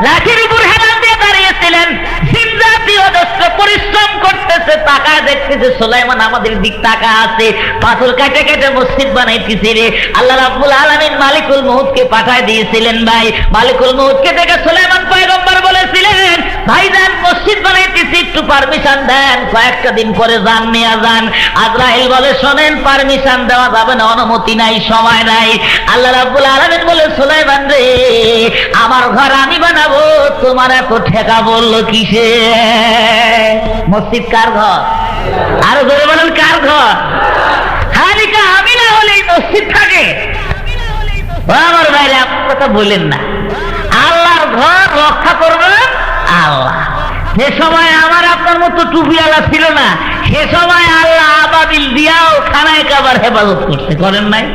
লাঠির উপর হেলান দিয়ে দাঁড়িয়েছিলেন। জিনজাতি অজস্র পরিশ্রম করতেছে, তাকায় দেখতেছে সুলাইমান আমাদের দিক তাকা আছে, পাথর কেটে কেটে মসজিদ বানাইতেছে রে। আল্লাহ রাব্বুল আলামিন মালিকুল মউতকে পাঠায় দিয়েছিলেন ভাই। মালিকুল মউতকে দেখে সুলাইমান পয়গম্বর বলেছিলেন, ভাইজান মসজিদ বানাইতেছি, একটু পারমিশন দেন, কয়েকটা দিন পরে যান নিয়ে যান। আজরাইল বলে, শোনেন, পারমিশন দেওয়া যাবে না, অনুমতি নাই, সময় নাই। আল্লাহ রাব্বুল আলামিন বলে, সুলাইমান রে, আমার ঘর আমি বানাবো, তোমার এত ঠেকা বললো কিসে? মসজিদ কার ঘর? আরো জোরে বলেন, কার ঘর? খালিকা আমি না হলে এই মসজিদ থাকে? আমার বাইরে আপনার কথা বলেন না। আল্লাহর ঘর রক্ষা করবে আল্লাহ। সে সময় আমার আপনার মতো টুপিওয়ালা ছিল না, সে সময় আল্লাহ আবাবিল দিয়াও খানায় কাবার হেফাজত করতে, করেন নাই?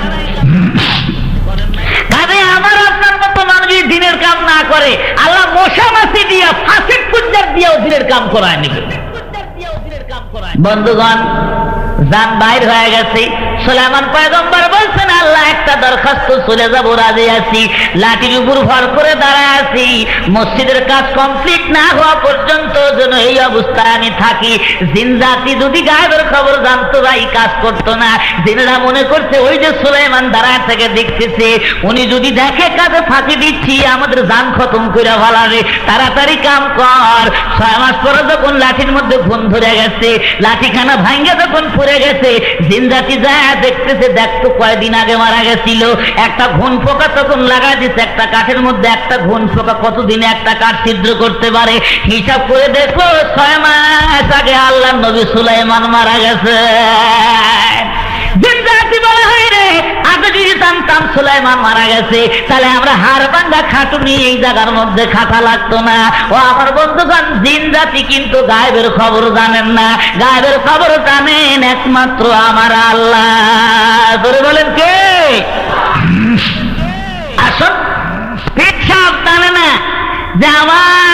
কাজে আমার আপনার মতো মানুষ দিনের কাম না করে, আল্লাহ মশা মাছি দিয়া, ফাসিক ফুজ্জার দিয়াও দিনের কাম করায় নিবে। বন্ধুগণ, জান বাইর হয়ে গেছে। সুলাইমান পয়গম্বর বলছেন, আল্লাহ একটা দরখাস্ত, চলে যাব, রাজি আছি। লাঠির উপর ভর করে দাঁড়ায় আছি, মসজিদের কাজ কমপ্লিট না হওয়া পর্যন্ত যেন এই অবস্থায় আমি থাকি। জিন জাতি যদি গায়েবের খবর জানতো ভাই, কাজ করতো না। জিনেরা মনে করছে ওই যে সুলাইমান দাঁড়ায় থেকে দেখতেছে, উনি যদি দেখে কাজে ফাঁকি দিচ্ছি, আমাদের জান খতম করে ফেলাবে, তাড়াতাড়ি কাম কর। 6 মাস পরে যখন লাঠির মধ্যে ঘুম ধরে গেছে, লাঠিখানা ভাঙ্গে যখন পড়ে গেছে, জিনজাতি যায় দেখতেছে, দেখতো কয়দিন আগে মারা গেছিল। একটা ঘুণ পোকা তখন লাগাই দিচ্ছে একটা কাঠের মধ্যে, একটা ঘুণ পোকা কতদিনে একটা কাঠ ছিদ্র করতে পারে? হিসাব করে দেখলো 6 মাস আগে আল্লাহর নবী সুলাইমান মারা গেছে। জিনজাতি বলা হয় রে, আগে যদি জানতাম সুলাইমান মারা গেছে, তাহলে আমরা হাড় ভাঙ্গা খাটুনি এই জায়গার মধ্যে খাটা লাগতো না। ও আমার বন্ধুগণ, জিনজাতি কিন্তু গায়েবের খবর জানেন না, গায়েবের খবর জানেন একমাত্র আমার আল্লাহ। ধরে বলেন কে? আসল পেট সাপ জানে না যে আমার